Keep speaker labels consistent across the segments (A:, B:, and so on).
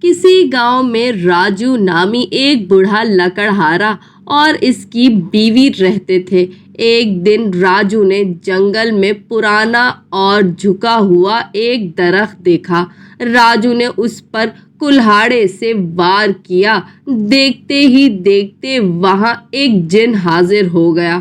A: کسی گاؤں میں راجو نامی ایک بوڑھا لکڑہارا اور اس کی بیوی رہتے تھے۔ ایک دن راجو نے جنگل میں پرانا اور جھکا ہوا ایک درخت دیکھا۔ راجو نے اس پر کلہاڑے سے وار کیا۔ دیکھتے ہی دیکھتے وہاں ایک جن حاضر ہو گیا۔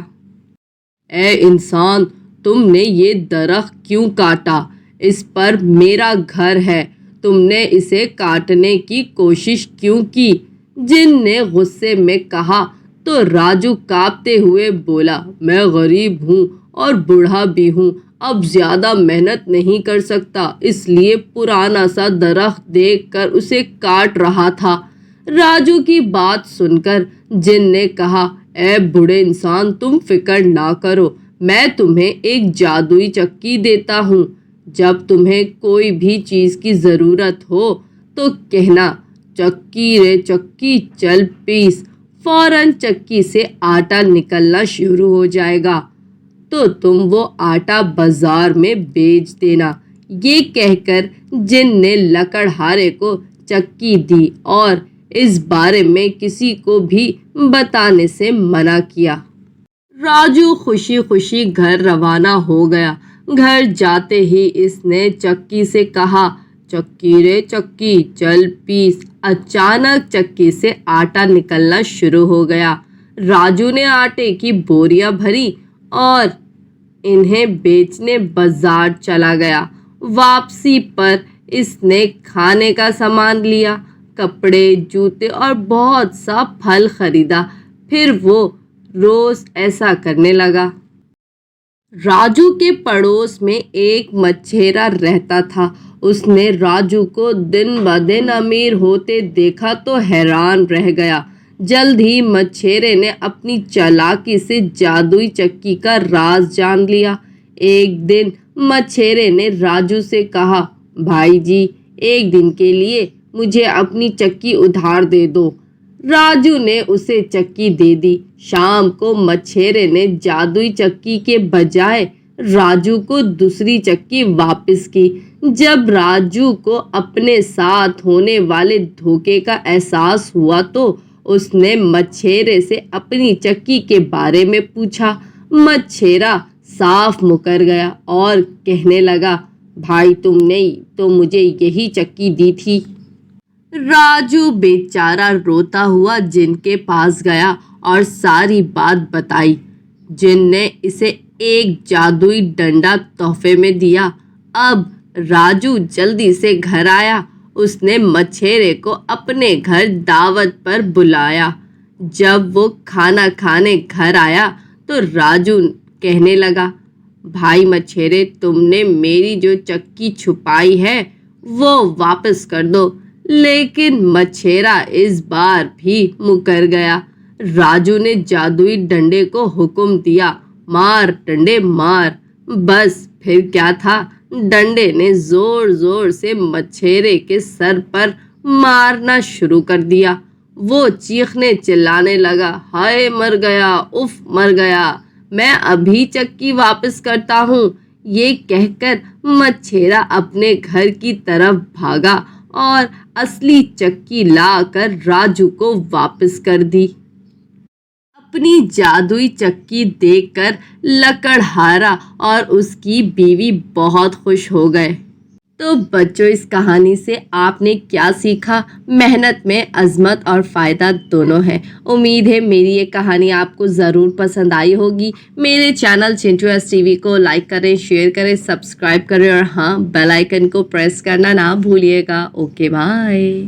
A: اے انسان، تم نے یہ درخت کیوں کاٹا؟ اس پر میرا گھر ہے، تم نے اسے کاٹنے کی کوشش کیوں کی؟ جن نے غصے میں کہا تو راجو کانپتے ہوئے بولا، میں غریب ہوں اور بوڑھا بھی ہوں، اب زیادہ محنت نہیں کر سکتا، اس لیے پرانا سا درخت دیکھ کر اسے کاٹ رہا تھا۔ راجو کی بات سن کر جن نے کہا، اے بوڑھے انسان، تم فکر نہ کرو، میں تمہیں ایک جادوئی چکی دیتا ہوں۔ جب تمہیں کوئی بھی چیز کی ضرورت ہو تو کہنا، چکی رے چکی چل پیس، فوراً چکی سے آٹا نکلنا شروع ہو جائے گا، تو تم وہ آٹا بازار میں بیچ دینا۔ یہ کہہ کر جن نے لکڑہارے کو چکی دی اور اس بارے میں کسی کو بھی بتانے سے منع کیا۔ راجو خوشی خوشی گھر روانہ ہو گیا۔ گھر جاتے ہی اس نے چکی سے کہا، چکی رے چکی چل پیس۔ اچانک چکی سے آٹا نکلنا شروع ہو گیا۔ راجو نے آٹے کی بوریاں بھری اور انہیں بیچنے بازار چلا گیا۔ واپسی پر اس نے کھانے کا سامان لیا، کپڑے، جوتے اور بہت سا پھل خریدا۔ پھر وہ روز ایسا کرنے لگا۔ راجو کے پڑوس میں ایک مچھیرا رہتا تھا۔ اس نے راجو کو دن بدن امیر ہوتے دیکھا تو حیران رہ گیا۔ جلد ہی مچھیرے نے اپنی چالاکی سے جادوئی چکی کا راز جان لیا۔ ایک دن مچھیرے نے راجو سے کہا، بھائی جی، ایک دن کے لیے مجھے اپنی چکی ادھار دے دو۔ راجو نے اسے چکی دے دی۔ شام کو مچھیرے نے جادوئی چکی کے بجائے راجو کو دوسری چکی واپس کی۔ جب راجو کو اپنے ساتھ ہونے والے دھوکے کا احساس ہوا تو اس نے مچھیرے سے اپنی چکی کے بارے میں پوچھا۔ مچھیرا صاف مکر گیا اور کہنے لگا، بھائی، تم نے تو مجھے یہی چکی دی تھی۔ راجو بیچارہ روتا ہوا جن کے پاس گیا اور ساری بات بتائی۔ جن نے اسے ایک جادوئی ڈنڈا تحفے میں دیا۔ اب راجو جلدی سے گھر آیا۔ اس نے مچھیرے کو اپنے گھر دعوت پر بلایا۔ جب وہ کھانا کھانے گھر آیا تو راجو کہنے لگا، بھائی مچھیرے، تم نے میری جو چکی چھپائی ہے وہ واپس کر دو۔ لیکن مچھیرا اس بار بھی مکر گیا۔ راجو نے جادوئی ڈنڈے کو حکم دیا، مار ڈنڈے مار۔ بس پھر کیا تھا، ڈنڈے نے زور زور سے مچھیرے کے سر پر مارنا شروع کر دیا۔ وہ چیخنے چلانے لگا، ہائے مر گیا، اف مر گیا، میں ابھی چکی واپس کرتا ہوں۔ یہ کہہ کر مچھیرا اپنے گھر کی طرف بھاگا اور اصلی چکی لا کر راجو کو واپس کر دی۔ اپنی جادوئی چکی دیکھ کر لکڑہارا اور اس کی بیوی بہت خوش ہو گئے۔ تو بچوں، اس کہانی سے آپ نے کیا سیکھا؟ محنت میں عظمت اور فائدہ دونوں ہے۔ امید ہے میری یہ کہانی آپ کو ضرور پسند آئی ہوگی۔ میرے channel Chintu S T V کو لائک کریں، شیئر کریں، سبسکرائب کریں اور ہاں، بیل آئیکن کو پریس کرنا نہ بھولیے گا۔ Okay, bye.